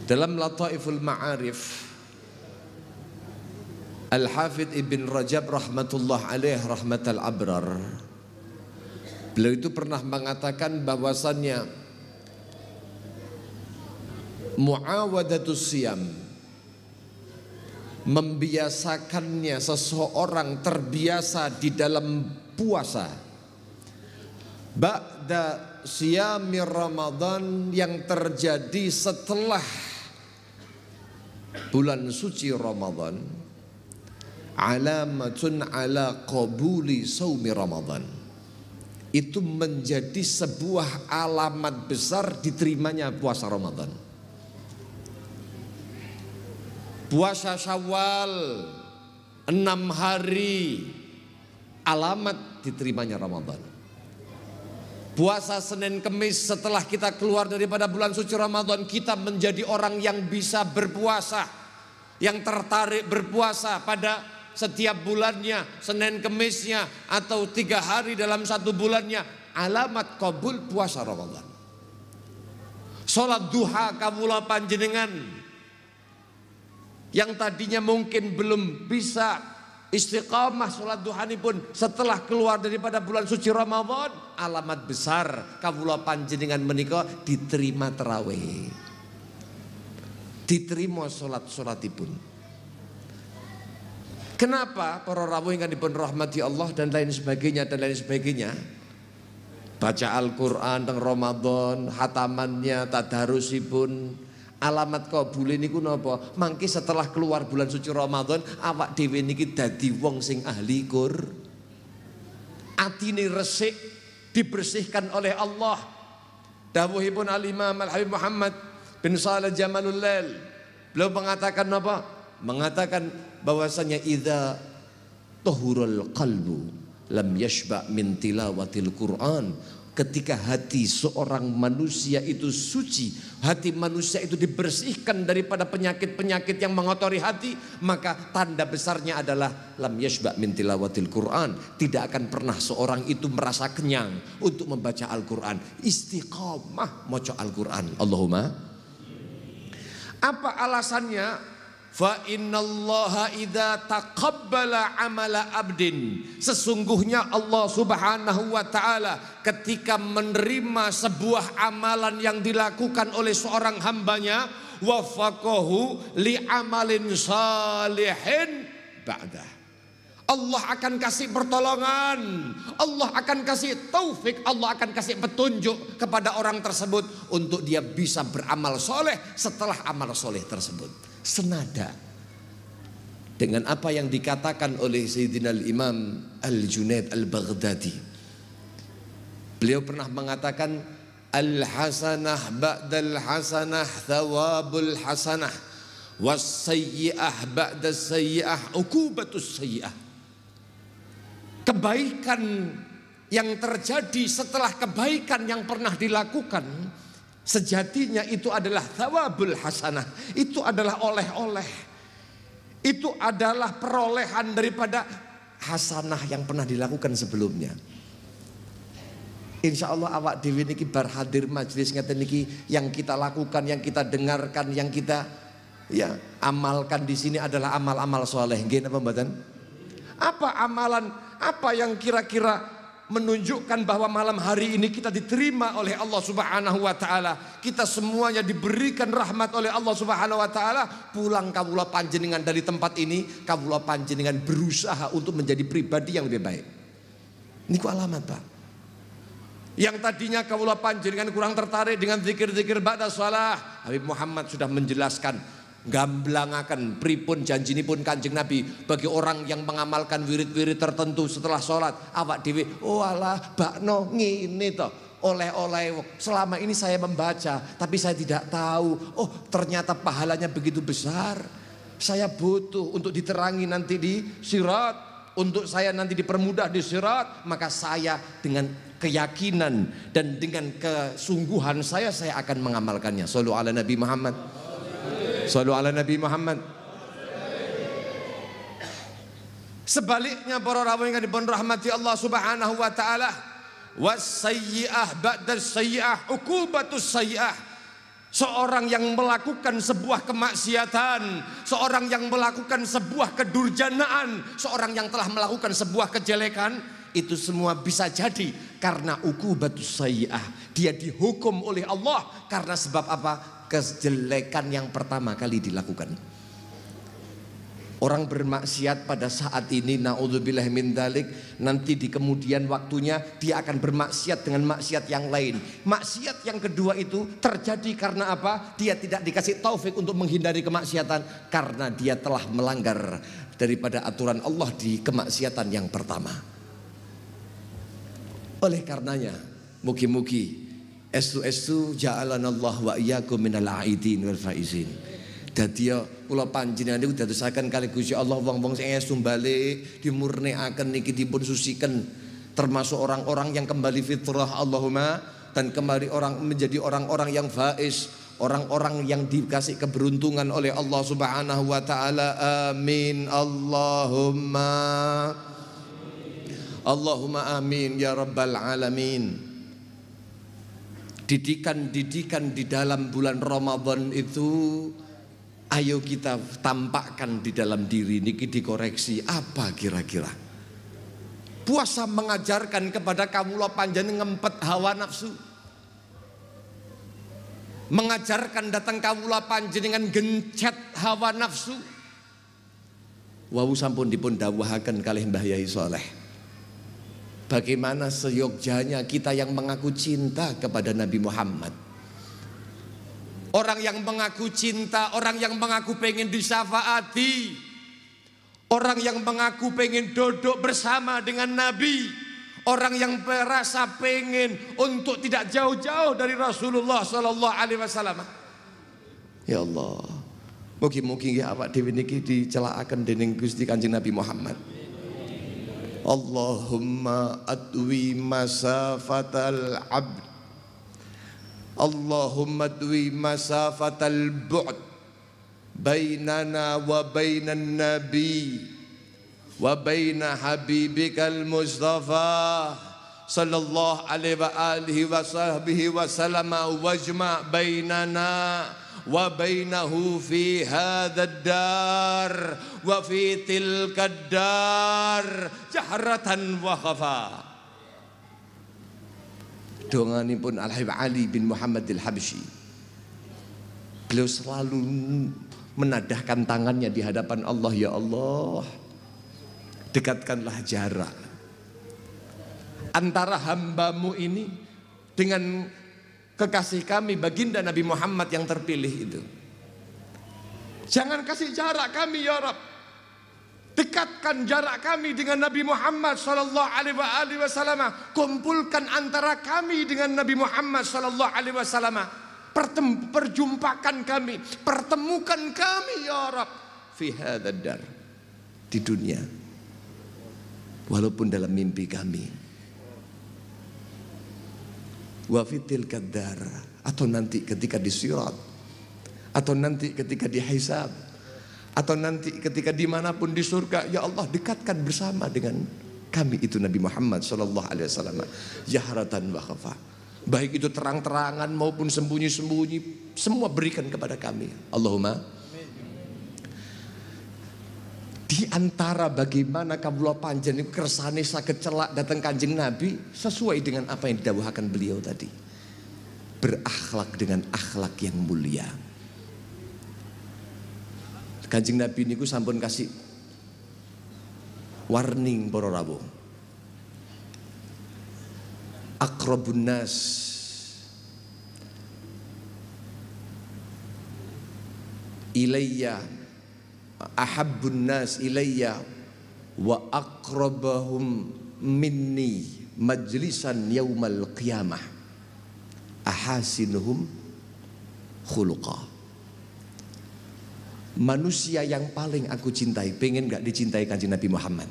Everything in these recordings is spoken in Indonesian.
Dalam Lataiful Ma'arif, Al-Hafidh Ibn Rajab rahmatullah alaih rahmatal abrar, beliau itu pernah mengatakan bahwasannya muawadatus siyam, membiasakannya seseorang terbiasa di dalam puasa ba'da siyami Ramadan, yang terjadi setelah bulan suci Ramadan, alamatun ala qabuli saumi Ramadan, itu menjadi sebuah alamat besar diterimanya puasa Ramadan. Puasa Syawal 6 hari, alamat diterimanya Ramadan. Puasa Senin Kemis setelah kita keluar daripada bulan suci Ramadan, kita menjadi orang yang bisa berpuasa, yang tertarik berpuasa pada setiap bulannya, Senin Kemisnya, atau 3 hari dalam 1 bulannya, alamat kabul puasa Ramadan. Sholat duha kawula panjenengan yang tadinya mungkin belum bisa istiqamah sholat duha ini pun setelah keluar daripada bulan suci Ramadan, alamat besar kawula panjenengan menika diterima tarawih, diterima sholatipun. Kenapa? Para rawuh ingkang dipun rahmati Allah dan lain sebagainya dan lain sebagainya. Baca Al-Quran teng Ramadan, hatamannya, tadarusipun, alamat kabul niku napa? Mangke setelah keluar bulan suci Ramadan, awak dhewe niki dadi wong sing ahli Qur. Atine resik, dibersihkan oleh Allah. Dawuhipun Al-Imam Al-Habib Muhammad bin Shalih Jamalul Lail, beliau mengatakan apa? Mengatakan bahwasanya idza tahurul qalbu lam yashba min tilawatil Quran. Ketika hati seorang manusia itu suci, hati manusia itu dibersihkan daripada penyakit-penyakit yang mengotori hati, maka tanda besarnya adalah lam yashba min tilawatil Quran. Tidak akan pernah seorang itu merasa kenyang untuk membaca Al-Quran. Istiqamah maca Al-Quran. Allahumma. Apa alasannya? Fa innallaha idza taqabbala amala abdin, sesungguhnya Allah Subhanahu wa taala ketika menerima sebuah amalan yang dilakukan oleh seorang hambanya, wafaqahu li amalin salihin ba'dah, Allah akan kasih pertolongan, Allah akan kasih taufik, Allah akan kasih petunjuk kepada orang tersebut untuk dia bisa beramal soleh setelah amal soleh tersebut. Senada dengan apa yang dikatakan oleh Sayyidina Al-Imam Al-Junaid Al-Baghdadi. Beliau pernah mengatakan, al-hasanah ba'dal hasanah thawabul hasanah, was-sayyi'ah ba'das sayyi'ah uqubatus sayyi'ah. Kebaikan yang terjadi setelah kebaikan yang pernah dilakukan, sejatinya itu adalah thawabul hasanah, itu adalah oleh-oleh, itu adalah perolehan daripada hasanah yang pernah dilakukan sebelumnya. Insya Allah awak dewi niki bar hadir majelis ngeten niki, yang kita lakukan, yang kita dengarkan, yang kita amalkan di sini adalah amal-amal soleh. Nggih napa mboten? Apa amalan, apa yang kira-kira menunjukkan bahwa malam hari ini kita diterima oleh Allah Subhanahu wa taala, kita semuanya diberikan rahmat oleh Allah Subhanahu wa taala? Pulang kawula panjenengan dari tempat ini, kawula panjenengan berusaha untuk menjadi pribadi yang lebih baik. Niku alamat, Pak. Yang tadinya kawula panjenengan kurang tertarik dengan zikir-zikir ba'da shalah, Habib Muhammad sudah menjelaskan gamblangaken pripun janjinipun Kanjeng Nabi bagi orang yang mengamalkan wirid-wirid tertentu setelah sholat. Awak dewe, oh alah bakno ngene to, oleh-oleh. Selama ini saya membaca tapi saya tidak tahu, oh ternyata pahalanya begitu besar. Saya butuh untuk diterangi nanti di sirat, untuk saya nanti dipermudah di sirat, maka saya dengan keyakinan dan dengan kesungguhan saya akan mengamalkannya. Shallu ala Nabi Muhammad. Shallu ala Nabi Muhammad. Sebaliknya para rawuh yang dipun rahmati Allah Subhanahu wa taala, was sayyi'ah ba'da sayyi'ah uqubatus sayyi'ah. Seorang yang melakukan sebuah kemaksiatan, seorang yang melakukan sebuah kedurjanaan, seorang yang telah melakukan sebuah kejelekan, itu semua bisa jadi karena uqubatus sayyi'ah. Dia dihukum oleh Allah karena sebab apa? Kejelekan yang pertama kali dilakukan. Orang bermaksiat pada saat ini, naudzubillah min dzalik, nanti di kemudian waktunya dia akan bermaksiat dengan maksiat yang lain. Maksiat yang kedua itu terjadi karena apa? Dia tidak dikasih taufik untuk menghindari kemaksiatan karena dia telah melanggar daripada aturan Allah di kemaksiatan yang pertama. Oleh karenanya, mugi-mugi estu ja'alanallahu wa iyyakum minal aidin wal faizin. Dadi kula panjenengan niku dadosaken kali Gusti Allah wong-wong sing estu balik dimurnikaken niki dipun suciken, termasuk orang-orang yang kembali fitrah Allahumma, dan kembali orang menjadi orang-orang yang faiz, orang-orang yang dikasih keberuntungan oleh Allah Subhanahu wa taala. Amin Allahumma amin ya rabbal alamin. Didikan-didikan di dalam bulan Ramadan itu ayo kita tampakkan di dalam diri niki, dikoreksi apa kira-kira. Puasa mengajarkan kepada kawula panjenengan ngempet hawa nafsu, mengajarkan datang kawula panjenengan gencet hawa nafsu. Wau sampun dipun dawuhaken kalih Mbah Yai Saleh, bagaimana seyogyanya kita yang mengaku cinta kepada Nabi Muhammad. Orang yang mengaku cinta, orang yang mengaku pengen disyafaati, orang yang mengaku pengen duduk bersama dengan Nabi, orang yang merasa pengen untuk tidak jauh-jauh dari Rasulullah Sallallahu Alaihi Wasallam. Ya Allah, mugi-mugi awak dhewe niki dicelakaken dening Gusti Kanjeng Nabi Muhammad. Allahumma atwi masafatal abd, Allahumma atwi masafatal bu'd bainana wa bainan nabi wa baina habibikal mustafa sallallahu alaihi wa alihi wa sahbihi wa sallama wajma bainana wa bainahu fi hadzal dar wa fi tilkad dar jahratan wa khafa. Donganipun Al-Habib Ali bin Muhammad Al-Habsyi, beliau selalu menadahkan tangannya di hadapan Allah, ya Allah, dekatkanlah jarak antara hambamu ini dengan kekasih kami baginda Nabi Muhammad yang terpilih itu. Jangan kasih jarak kami ya Rabb, dekatkan jarak kami dengan Nabi Muhammad sallallahu alaihi wasallam. Kumpulkan antara kami dengan Nabi Muhammad sallallahu alaihi wasallam. Perjumpakan kami, pertemukan kami ya Rabb fi hadzal dar, di dunia walaupun dalam mimpi kami, wa fitil kadar, atau nanti ketika di sirat, atau nanti ketika di hisab, atau nanti ketika dimanapun di surga. Ya Allah, dekatkan bersama dengan kami itu Nabi Muhammad sallallahu alaihi wasallam jahratan wa khafa, baik itu terang-terangan maupun sembunyi-sembunyi, semua berikan kepada kami Allahumma. Di antara bagaimana kawula panjenengan kersane saged celak datang Kanjeng Nabi sesuai dengan apa yang didhawuhaken beliau tadi, berakhlak dengan akhlak yang mulia. Kanjeng Nabi niku sampun kasih warning para rawuh. Aqrabun nas ilayya, ahabbun nas ilayya wa aqrabahum minni majlisan yaumal qiyamah ahasinuhum khuluqa. Manusia yang paling aku cintai, pengen gak dicintai Kanjeng Nabi Muhammad?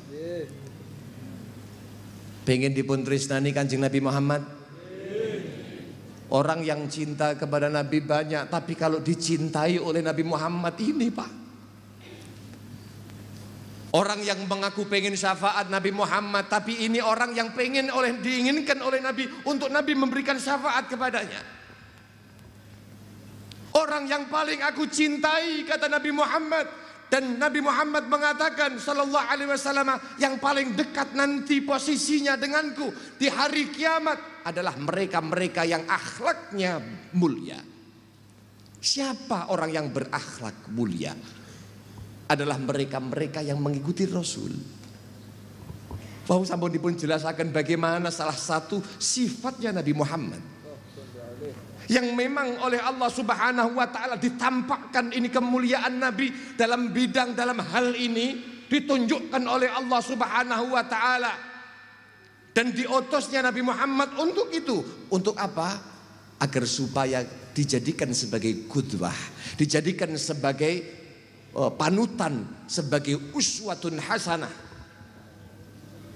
Pengen dipun tresnani Kanjeng Nabi Muhammad? Orang yang cinta kepada Nabi banyak, tapi kalau dicintai oleh Nabi Muhammad ini Pak, orang yang mengaku pengen syafaat Nabi Muhammad, tapi ini orang yang pengen diinginkan oleh Nabi untuk Nabi memberikan syafaat kepadanya. Orang yang paling aku cintai, kata Nabi Muhammad. Dan Nabi Muhammad mengatakan sallallahu alaihi wasallam, yang paling dekat nanti posisinya denganku di hari kiamat adalah mereka-mereka yang akhlaknya mulia. Siapa orang yang berakhlak mulia? Adalah mereka-mereka yang mengikuti Rasul. Wau sampun dipun jelasaken bagaimana salah satu sifatnya Nabi Muhammad yang memang oleh Allah Subhanahu wa taala ditampakkan ini kemuliaan Nabi dalam bidang dalam hal ini ditunjukkan oleh Allah Subhanahu wa taala, dan diutusnya Nabi Muhammad untuk itu. Untuk apa? Agar supaya dijadikan sebagai qudwah, dijadikan sebagai panutan, sebagai uswatun hasanah.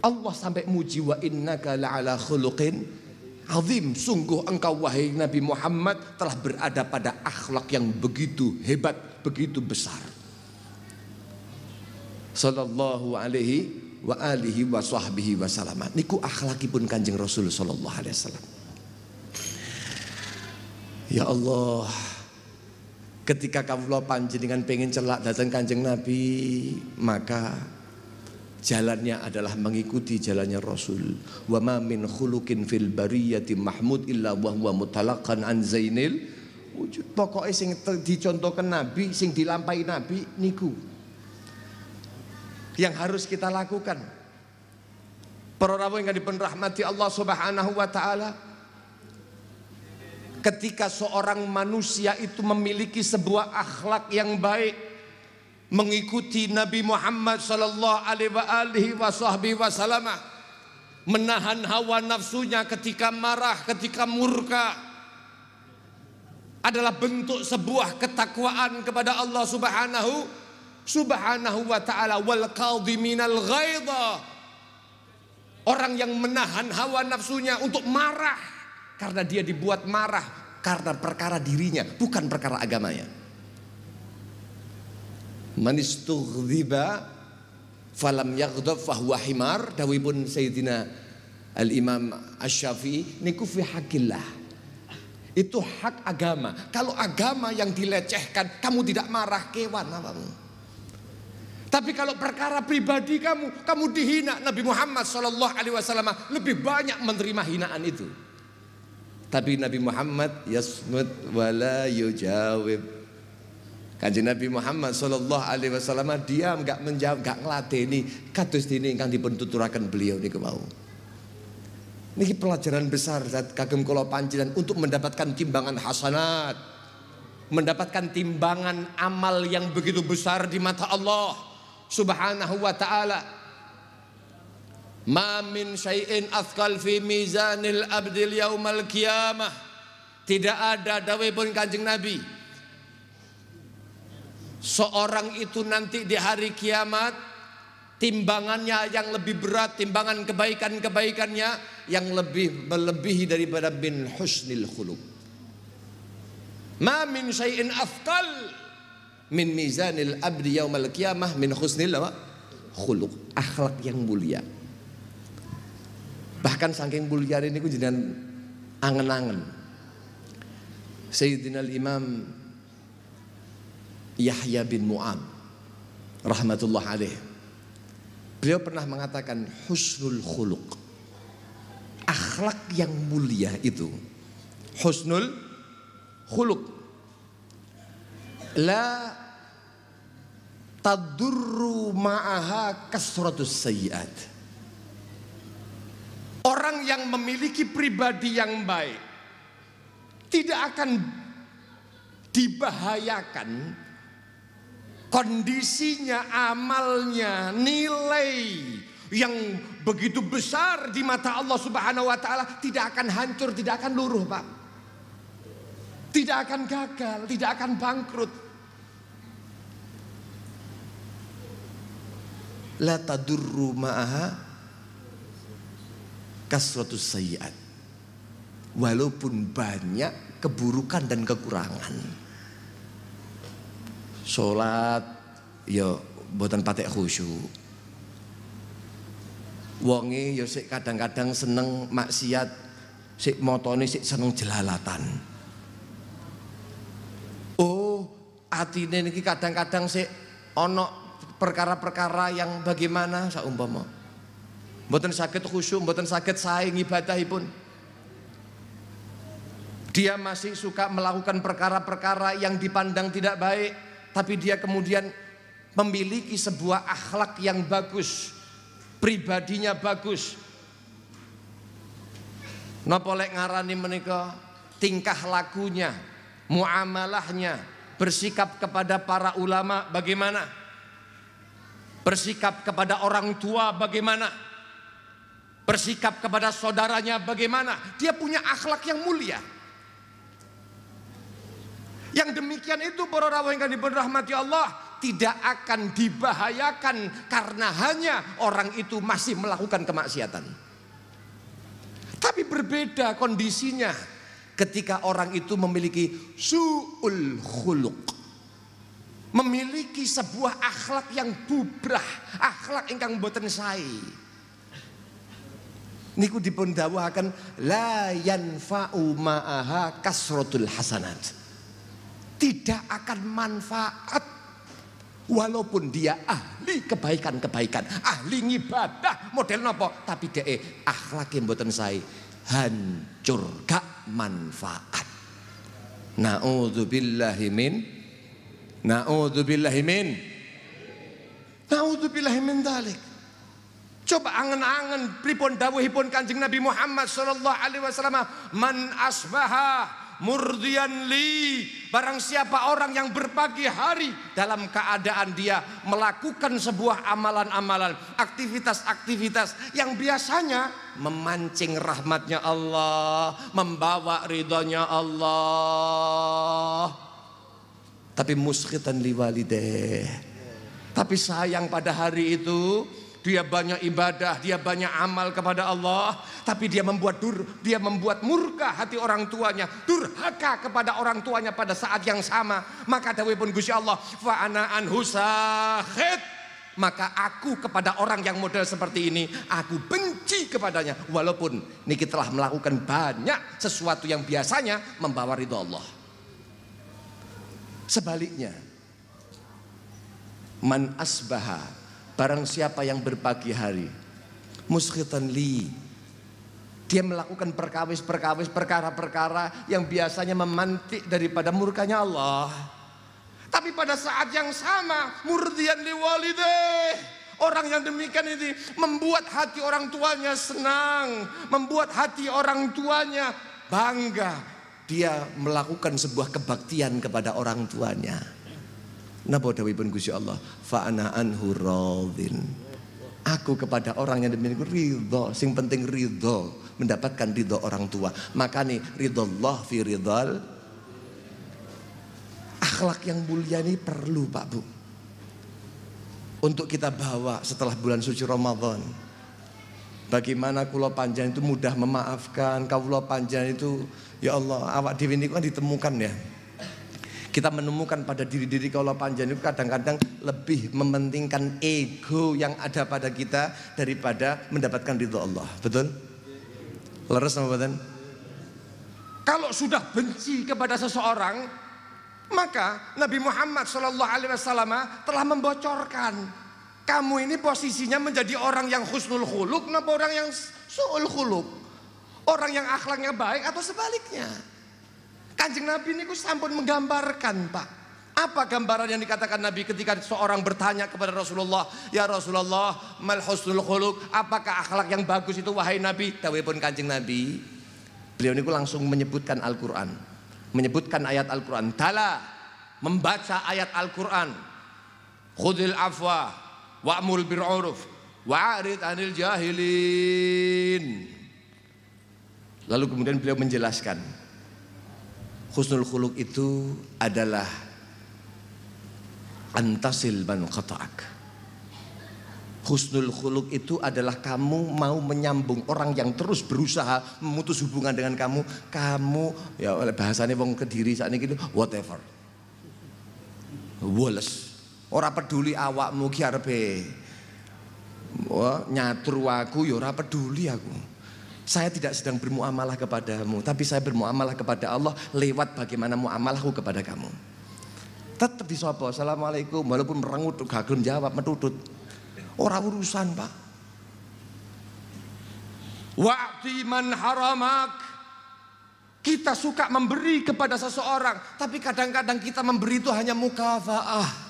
Allah sampai muji, wa innaka la'ala khuluqin azim, sungguh engkau wahai Nabi Muhammad telah berada pada akhlak yang begitu hebat, begitu besar. Sallallahu alaihi wa alihi wa sahbihi wa sallam. Niku akhlakipun Kanjeng Rasul sallallahu alaihi wasallam. Ya Allah, ketika kawula panjenengan pengen celak datang Kanjeng Nabi, maka jalannya adalah mengikuti jalannya Rasul. Wa ma min khuluqin fil bariyati mahmud illa wa huwa mutalaqan an zainil wujud. Pokoke sing dicontohkan Nabi, sing dilampahi Nabi niku yang harus kita lakukan. Para rawuh ingkang dipun rahmati Allah Subhanahu wa taala, ketika seorang manusia itu memiliki sebuah akhlak yang baik, mengikuti Nabi Muhammad sallallahu alaihi wasallam, menahan hawa nafsunya ketika marah, ketika murka, adalah bentuk sebuah ketakwaan kepada Allah Subhanahu wa taala. Wal qadhiminal ghaidha, orang yang menahan hawa nafsunya untuk marah karena dia dibuat marah karena perkara dirinya, bukan perkara agamanya. Manistughdiba falam yaghdab fahuwa himar, dawuhipun Sayyidina Al-Imam Asy-Syafi'i, niku fi hakillah. Itu hak agama. Kalau agama yang dilecehkan, kamu tidak marah, kewan apamu. Tapi kalau perkara pribadi kamu dihina, Nabi Muhammad sallallahu alaihi wasallam lebih banyak menerima hinaan itu. Tapi Nabi Muhammad yasmut wala yujawib. Kanjeng Nabi Muhammad sallallahu alaihi wasallam diam, enggak menjawab, enggak ngladeni kados dene ingkang dipun tuturaken beliau niku wau. Niki pelajaran besar kagem kula panjenengan untuk mendapatkan timbangan hasanat, mendapatkan timbangan amal yang begitu besar di mata Allah Subhanahu wa taala. Ma min syai'in athqal fi mizanil abdil yaumal qiyamah. Tidak ada dawuhipun Kanjeng Nabi, seorang itu nanti di hari kiamat timbangannya yang lebih berat, timbangan kebaikan-kebaikannya yang lebih melebihi daripada min husnil khuluq. Ma min syai'in afqal min mizanil abdi yaumal qiyamah min husnil khuluq, akhlak yang mulia. Bahkan saking mulia ini ku jenengan angen-angen Sayyidina Imam Yahya bin Mu'ad rahmatullah alaih. Beliau pernah mengatakan husnul khuluq, akhlak yang mulia itu husnul khuluq, la tadurru ma'aha kasratus sayyiat. Orang yang memiliki pribadi yang baik tidak akan dibahayakan kondisinya, amalnya, nilai yang begitu besar di mata Allah Subhanahu wa taala tidak akan hancur, tidak akan luruh, Pak. Tidak akan gagal, tidak akan bangkrut. La tadurru ma'aha kasratus sayyiat. Walaupun banyak keburukan dan kekurangan. Salat ya mboten patek khusyuk. Wonge ya sik kadang-kadang seneng maksiat, sik motone sik seneng jelalatan. Oh, atine niki kadang-kadang sik ana perkara-perkara yang bagaimana saumpama mboten saged khusyuk, mboten saged sae ngibadahipun. Dia masih suka melakukan perkara-perkara yang dipandang tidak baik, tapi dia kemudian memiliki sebuah akhlak yang bagus, pribadinya bagus. Napa lek ngarani menika tingkah lakunya, muamalahnya, bersikap kepada para ulama bagaimana? Bersikap kepada orang tua bagaimana? Bersikap kepada saudaranya bagaimana? Dia punya akhlak yang mulia. Yang demikian itu para rawuh ingkang dipun rahmati Allah tidak akan dibahayakan karena hanya orang itu masih melakukan kemaksiatan. Tapi berbeda kondisinya ketika orang itu memiliki su'ul khuluq, memiliki sebuah akhlak yang bubrah, akhlak ingkang boten sae. Niku dipun dawuhaken la yanfa'u ma'aha kasratul hasanat. Tidak akan manfaat walaupun dia ahli kebaikan-kebaikan, ahli ngibadah model nopo, tapi dia akhlake mboten sae, hancur gak manfaat. Na'udzubillahi min dzalik. Coba angen-angen pripun dawuhipun Kanjeng Nabi Muhammad sallallahu alaihi wasallam, man asbaha murdian li, barang siapa orang yang berpagi hari dalam keadaan dia melakukan sebuah amalan-amalan, aktivitas-aktivitas yang biasanya memancing rahmatnya Allah, membawa ridhonya Allah, tapi muskhitan liwalideh, tapi sayang pada hari itu dia banyak ibadah, dia banyak amal kepada Allah, tapi dia membuat murka hati orang tuanya, durhaka kepada orang tuanya pada saat yang sama. Maka dawuhipun Gusti Allah, fa ana anhu sakhit, maka aku kepada orang yang model seperti ini aku benci kepadanya, walaupun niki telah melakukan banyak sesuatu yang biasanya membawa ridha Allah. Sebaliknya, man asbaha, barang siapa yang berpagi hari muskhitan li, dia melakukan perkara-perkara yang biasanya memantik daripada murkanya Allah, tapi pada saat yang sama murdian liwalideh, orang yang demikian ini membuat hati orang tuanya senang, membuat hati orang tuanya bangga, dia melakukan sebuah kebaktian kepada orang tuanya. Napa dawuhipun Gusti Allah, fa ana anhu radin, aku kepada orang yang demikian ridho, sing penting ridho, mendapatkan ridho orang tua. Makanya ridhollah fi ridhal. Akhlak yang mulia ini perlu Pak Bu untuk kita bawa setelah bulan suci Ramadan. Bagaimana kula panjang itu mudah memaafkan, kawula panjang itu ya Allah awak dhewe niku kan ditemukan ya. Kita menemukan pada diri-diri kawula panjenengan itu kadang-kadang lebih mementingkan ego yang ada pada kita daripada mendapatkan ridho Allah. Betul? Leres sama badan? Kalau sudah benci kepada seseorang, maka Nabi Muhammad SAW telah membocorkan, kamu ini posisinya menjadi orang yang husnul khuluq atau orang yang su'ul khuluq, orang yang akhlaknya baik atau sebaliknya. Kanjeng Nabi ini sampun menggambarkan Pak. Apa gambaran yang dikatakan Nabi ketika seorang bertanya kepada Rasulullah, ya Rasulullah, mal husnul khuluq, apakah akhlak yang bagus itu wahai Nabi? Dawuhipun Kanjeng Nabi, beliau ini langsung menyebutkan Al-Quran, menyebutkan ayat Al-Quran. Tala, membaca ayat Al-Quran, khudil afwa wa'mul bir'uruf wa'arid anil jahilin. Lalu kemudian beliau menjelaskan, husnul khuluq itu adalah antasil man qata'ak. Husnul khuluq itu adalah kamu mau menyambung orang yang terus berusaha memutus hubungan dengan kamu. Kamu ya oleh bahasanya wong Kediri saat ini gitu, whatever, woles, ora peduli awakmu ki arepe nyatur aku ya ora peduli aku. Saya tidak sedang bermuamalah kepadamu, tapi saya bermuamalah kepada Allah lewat bagaimana muamalahku kepada kamu. tetep disapa assalamualaikum walaupun merengut gak gelem jawab metutut. Ora urusan, Pak. Wa'ti man haramak. Kita suka memberi kepada seseorang, tapi kadang-kadang kita memberi itu hanya mukafaah.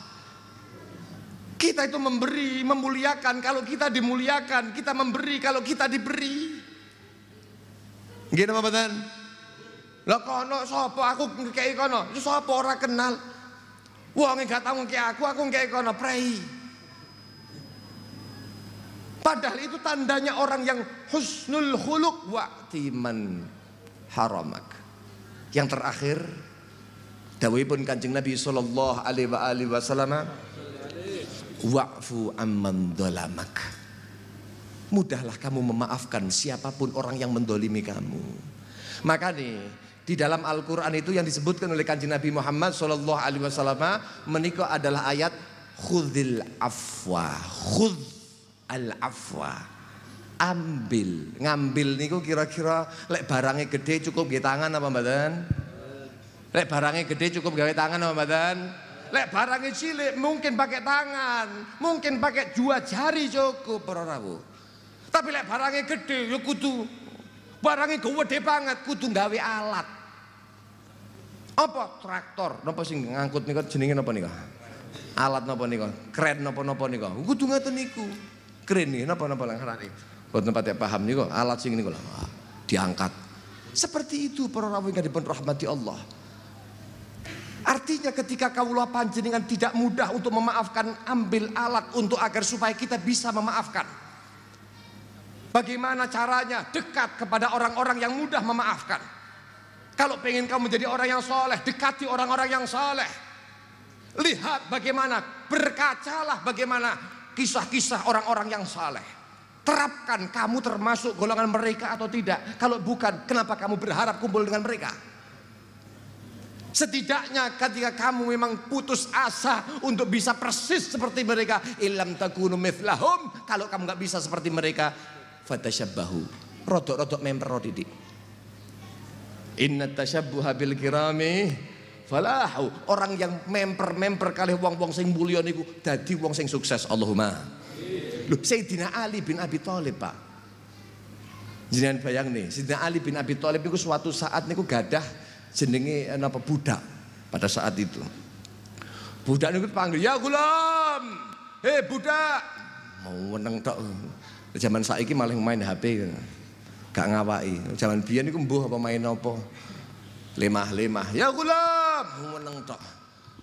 Kita itu memberi, memuliakan kalau kita dimuliakan, kita memberi kalau kita diberi. Nggih napa mboten? Lah kono sapa aku ngekeki kono? Itu sapa ora kenal. Wong gak tau ngekeki aku ngekeki kono prei. Padahal itu tandanya orang yang husnul khuluq wa'ti man haramak. Yang terakhir dawuhipun Kanjeng Nabi sallallahu alaihi wasallam, wa'fu amman dzalamak. Mudahlah kamu memaafkan siapapun orang yang mendolimi kamu. Maka nih di dalam Al-Quran itu yang disebutkan oleh Kanjeng Nabi Muhammad sallallahu alaihi wasallam menika adalah ayat khudzil afwa. Khudz al afwa. Ambil, ngambil niku kira-kira lek barangnya gede cukup gawe tangan apa mboten? Lek barangnya gede cukup gawe tangan apa mboten? Lek barangnya cilik mungkin pakai tangan, mungkin pakai 2 jari cukup para rawuh. Tapi lek barangnya gede ya kudu barangnya gede banget kudu gawe alat. Apa traktor? Napa sing ngangkut niku jenenge napa niku? Alat napa niku? Kren napa-napa niku? Kudu ngoten niku. Kren niki napa-napa lang ngarani. Boten pati paham niku alat sing niku lho diangkat. Seperti itu para rawuh ingkang dipun rahmati Allah. Artinya ketika kawula panjenengan tidak mudah untuk memaafkan, ambil alat untuk agar supaya kita bisa memaafkan. Bagaimana caranya? Dekat kepada orang-orang yang mudah memaafkan. Kalau pengen kamu menjadi orang yang soleh, dekati orang-orang yang soleh. Lihat bagaimana, berkacalah bagaimana kisah-kisah orang-orang yang soleh. Terapkan, kamu termasuk golongan mereka atau tidak. Kalau bukan, kenapa kamu berharap kumpul dengan mereka? Setidaknya ketika kamu memang putus asa untuk bisa persis seperti mereka, illam takunu mithlahum, kalau kamu nggak bisa seperti mereka, fatashabbahu, rodok-rodok memper didik. Inna tasyabbuha bil kirami falahu. Orang yang memper kalih wong-wong sing mulya niku dadi wong sing sukses. Allahumma. Loh, Sayyidina Ali bin Abi Thalib, Pak. Jenengan bayang nih, Sayyidina Ali bin Abi Thalib niku suatu saat niku gadah jenenge napa budak pada saat itu. Budak niku panggil, "Ya gulam. Hei budak." Mau meneng tok. Zaman saiki malah main HP. Gak ngawaki. Zaman biyen niku mbuh apa main apa. Lemah-lemah. "Ya gulam." Mau meneng tok.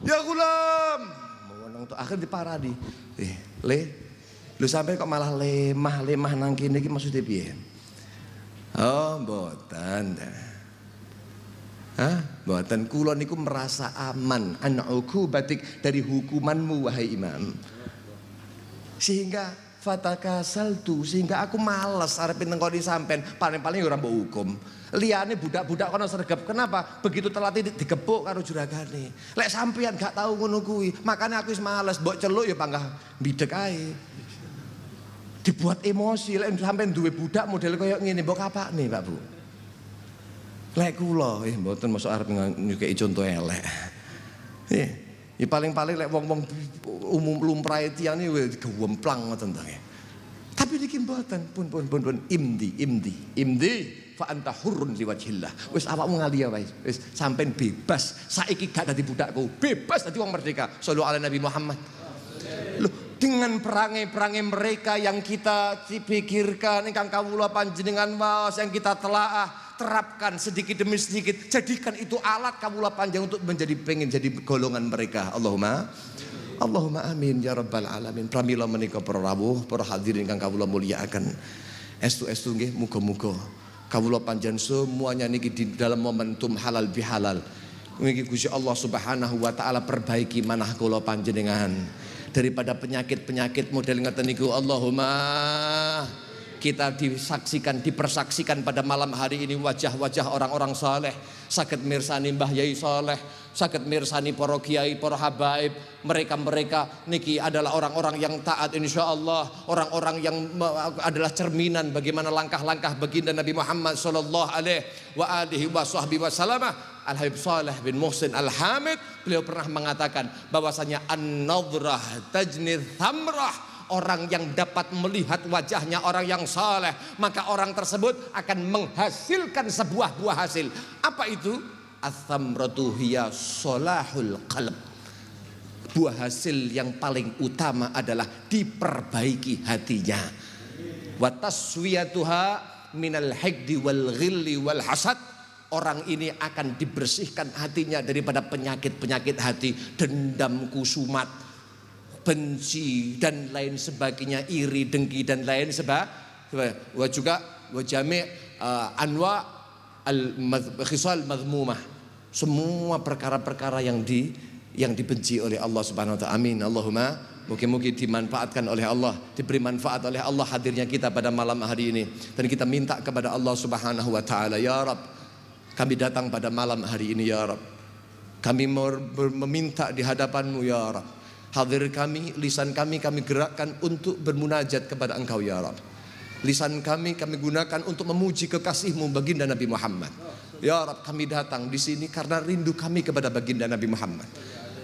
"Ya gulam." Mau meneng tok. Akhir diparani. Lu sampai kok malah lemah nang kene iki maksudnya piye? Oh, mboten. Mboten, kula niku merasa aman an uqubatik, dari hukumanmu wahai imam. Sehingga fatakasaltu, sehingga aku males arep nengkoni sampean, paling-paling ora mbok hukum. Liyane budak-budak kono sregep. Kenapa? Begitu telat digebuk karo juragane. Lek sampean gak tahu ngono kuwi, makane aku wis males, mbok celuk ya panggah bidek ae. Dibuat emosi, lek sampean duwe budak model kaya ngene mbok kapakne, Pak Bu. Lek kula mboten mosok arep nyukei contoh elek. Ya paling-paling lek wong-wong umum lumrahe tiyang niku gewemplang ngoten to. Tapi niki mboten, pun imdi fa anta hurrun liwajhillah. Wis awakmu ngalia wae, wis sampean bebas. Saiki gak dadi budakku, bebas dadi wong merdeka. Shallallahu alaihi Nabi Muhammad. Loh, dengan perangai-perangai mereka yang kita pikirkan, ingkang kawula panjenengan waos, yang kita telaah, terapkan sedikit demi sedikit, jadikan itu alat kawula panjang untuk pengen jadi golongan mereka. Allahumma amin ya rabbal alamin. Pramila menika para rawuh, para hadirin ingkang kawula mulyakaken. Estu-estu nggih muga-muga kawula panjenengan semuanya niki di dalam momentum halal bihalal. Niki Gusti Allah Subhanahu wa taala perbaiki manah kula panjenengan daripada penyakit-penyakit model ngeten niku. Allahumma, kita dipersaksikan pada malam hari ini wajah-wajah orang-orang saleh, saged mirsani Mbah Yai Saleh, saged mirsani para kiai, para habaib. Mereka niki adalah orang-orang yang taat insyaallah, orang-orang yang adalah cerminan bagaimana langkah-langkah baginda Nabi Muhammad sallallahu alaihi wa alihi wasallam. Al-Habib Saleh bin Muhsin Al-Hamid, beliau pernah mengatakan bahwasanya an-nadhrah tajni thamrah. Orang yang dapat melihat wajahnya orang yang saleh, maka orang tersebut akan menghasilkan sebuah buah hasil. Apa itu? Ats-tsamratu hiya salahul qalb. Buah hasil yang paling utama adalah diperbaiki hatinya. Wa taswiyatuha minal hikdi wal ghilli wal hasad. Orang ini akan dibersihkan hatinya daripada penyakit-penyakit hati, dendam, kusumat, benci dan lain sebagainya, iri, dengki dan lain sebagainya. Wa juga wa jami' anwa al-khisal madhmumah. Semua perkara-perkara yang dibenci oleh Allah Subhanahu wa taala. Amin. Allahumma mungkin dimanfaatkan oleh Allah, diberi manfaat oleh Allah hadirnya kita pada malam hari ini, dan kita minta kepada Allah Subhanahu wa taala, ya Rabb, kami datang pada malam hari ini ya Rabb. Kami meminta di hadapan-Mu ya Rabb. Hadir kami, lisan kami gerakkan untuk bermunajat kepada Engkau ya Rabb. Lisan kami gunakan untuk memuji kekasih-Mu baginda Nabi Muhammad. Ya Rabb, kami datang di sini karena rindu kami kepada baginda Nabi Muhammad.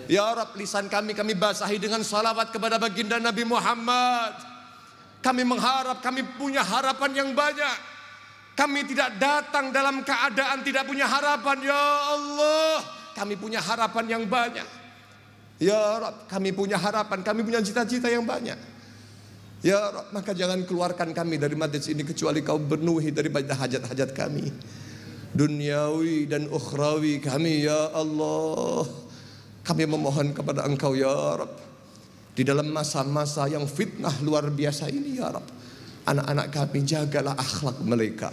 Ya Rabb, lisan kami basahi dengan salawat kepada baginda Nabi Muhammad. Kami mengharap, kami punya harapan yang banyak. Kami tidak datang dalam keadaan tidak punya harapan. Ya Allah, kami punya harapan yang banyak. Ya Rabb, kami punya harapan, kami punya cita-cita yang banyak. Ya Rabb, maka jangan keluarkan kami dari majlis ini kecuali Kau penuhi daripada hajat-hajat kami, duniawi dan ukhrawi kami ya Allah. Kami memohon kepada Engkau ya Rabb, di dalam masa-masa yang fitnah luar biasa ini ya Rabb, anak-anak kami jagalah akhlak mereka,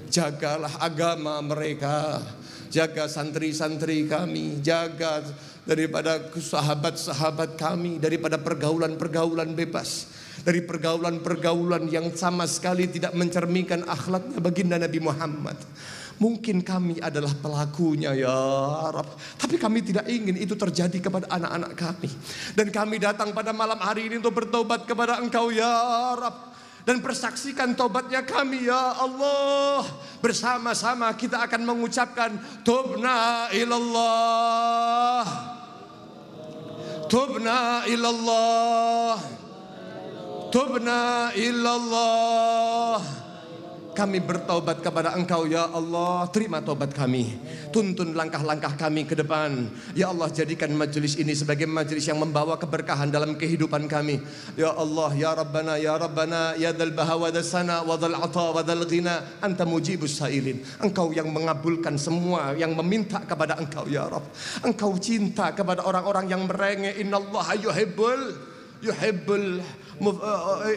jagalah agama mereka, jaga santri-santri kami, jaga daripada sahabat-sahabat kami, daripada pergaulan-pergaulan bebas, dari pergaulan-pergaulan yang sama sekali tidak mencerminkan akhlaknya baginda Nabi Muhammad. Mungkin kami adalah pelakunya ya Rabb, tapi kami tidak ingin itu terjadi kepada anak-anak kami. Dan kami datang pada malam hari ini untuk bertobat kepada Engkau ya Rabb, dan persaksikan tobatnya kami ya Allah. Bersama-sama kita akan mengucapkan tubna ilallah, tubna ilallah, tubna ilallah. Kami bertaubat kepada Engkau ya Allah. Terima taubat kami, tuntun langkah-langkah kami ke depan ya Allah. Jadikan majelis ini sebagai majelis yang membawa keberkahan dalam kehidupan kami ya Allah. Ya Rabbana ya Rabbana ya dzal baha wa dzas sana wa dzal ata wa dzal ghina, anta mujibus sailin. Engkau yang mengabulkan semua yang meminta kepada Engkau ya Rabb. Engkau cinta kepada orang-orang yang merengek. Innallaha yuhibbul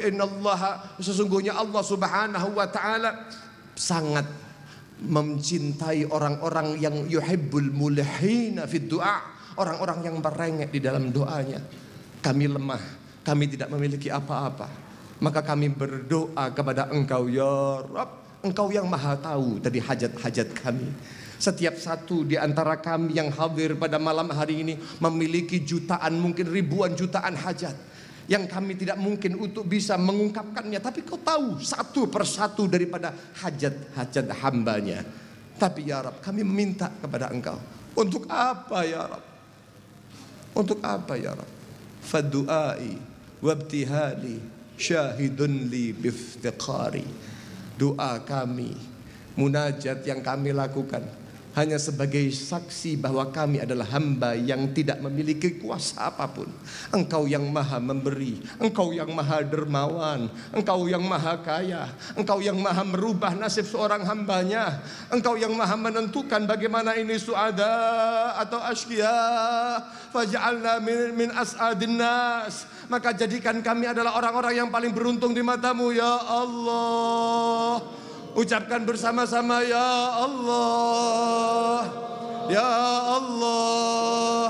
innallaha, sesungguhnya Allah Subhanahu wa taala sangat mencintai orang-orang yang yuhibbul mulihina fid du'a, orang-orang yang merengek di dalam doanya. Kami lemah, kami tidak memiliki apa-apa, maka kami berdoa kepada Engkau ya Rabb. Engkau yang maha tahu dari hajat-hajat kami. Setiap satu di antara kami yang hadir pada malam hari ini memiliki jutaan, mungkin ribuan jutaan hajat yang kami tidak mungkin untuk bisa mengungkapkannya, tapi Kau tahu satu persatu daripada hajat-hajat hambanya. Tapi ya Rabb, kami meminta kepada Engkau. Untuk apa ya Rabb? Untuk apa ya Rabb? Fadu'ai wabtihali syahidun li biftiqari. Doa kami, munajat yang kami lakukan hanya sebagai saksi bahwa kami adalah hamba yang tidak memiliki kuasa apapun. Engkau yang maha memberi, Engkau yang maha dermawan, Engkau yang maha kaya, Engkau yang maha merubah nasib seorang hambanya, Engkau yang maha menentukan bagaimana ini suada atau asqiya. Faj'alna min as'adin nas, maka jadikan kami adalah orang-orang yang paling beruntung di mata-Mu ya Allah. Ucapkan bersama-sama ya Allah, ya Allah,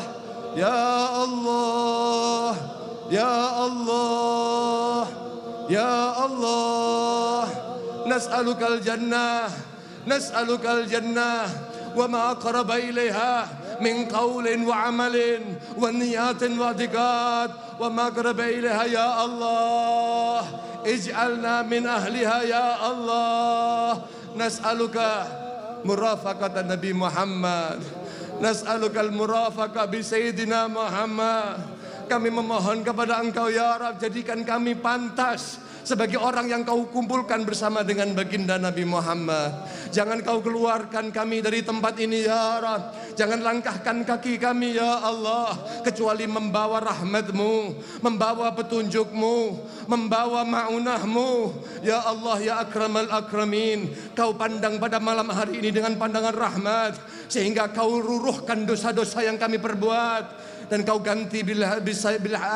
ya Allah, ya Allah, ya Allah. Nas'alukal jannah, nas'alukal jannah wa ma qaraba ilaiha min qawlin wa amalin wa niyatin wa i'tiqad wa ma qaraba ilaiha ya Allah. Ij'alna min ahliha ya Allah. Nas'aluka murafaqatan Nabi Muhammad Nas'alukal murafaqah bi Sayyidina Muhammad. Kami memohon kepada Engkau ya Rabb, jadikan kami pantas sebagai orang yang Kau kumpulkan bersama dengan baginda Nabi Muhammad. Jangan Kau keluarkan kami dari tempat ini ya Rabb. Jangan langkahkan kaki kami ya Allah, kecuali membawa rahmat-Mu, membawa petunjuk-Mu, membawa ma'unah-Mu. Ya Allah ya akramal akramin, Kau pandang pada malam hari ini dengan pandangan rahmat, sehingga Kau ruruhkan dosa-dosa yang kami perbuat, dan Kau ganti bil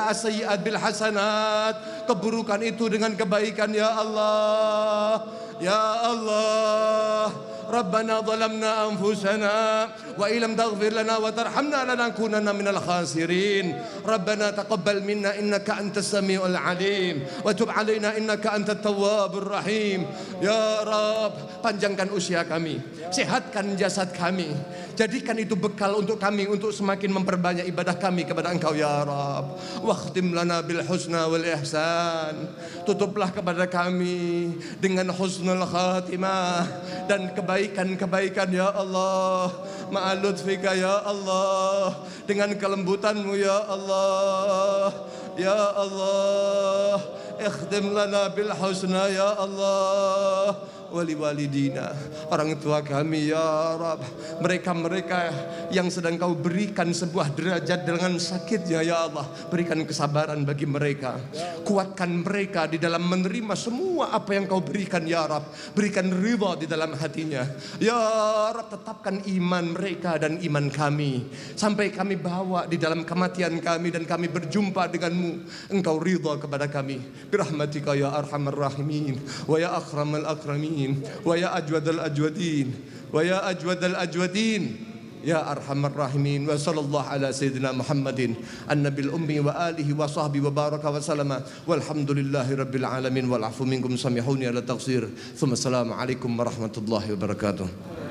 sayyi'at bil hasanat, keburukan itu dengan kebaikan ya Allah. Ya Allah, Rabbana zalamna anfusana wa illam taghfir lana wa tarhamna lanakunanna minal khasirin. Rabbana taqabbal minna innaka antas samiul alim wa tub alaina innaka antat tawwabur rahim. Ya Rabb, panjangkan usia kami, sehatkan jasad kami, jadikan itu bekal untuk kami untuk semakin memperbanyak ibadah kami kepada Engkau ya Rabb. Wakhtim lana bil husna wal ihsan. Tutuplah kepada kami dengan husnul khatimah dan kebaikan-kebaikan ya Allah. Ma'a lutfika ya Allah, dengan kelembutan-Mu ya Allah. Ya Allah, ikhtim lana bil husna ya Allah. Wali walidina, orang tua kami ya Rabb, mereka-mereka yang sedang Kau berikan sebuah derajat dengan sakitnya ya Allah, berikan kesabaran bagi mereka, kuatkan mereka di dalam menerima semua apa yang Kau berikan ya Rabb, berikan ridha di dalam hatinya ya Rabb. Tetapkan iman mereka dan iman kami sampai kami bawa di dalam kematian kami dan kami berjumpa dengan-Mu, Engkau ridha kepada kami birahmatika ya arhamar rahimin wa ya akramal akramin wa ya ajwadal ajwadin wa ya ajwadal ajwadin ya arhamar rahimin. Wa sallallahu ala sayyidina Muhammadin an-nabil ummi wa alihi wa sahbihi wa baraka wa salama walhamdulillahi rabbil alamin wal afu minkum samihuni ala taqsir. Thumma assalamu alaikum warahmatullahi wabarakatuh.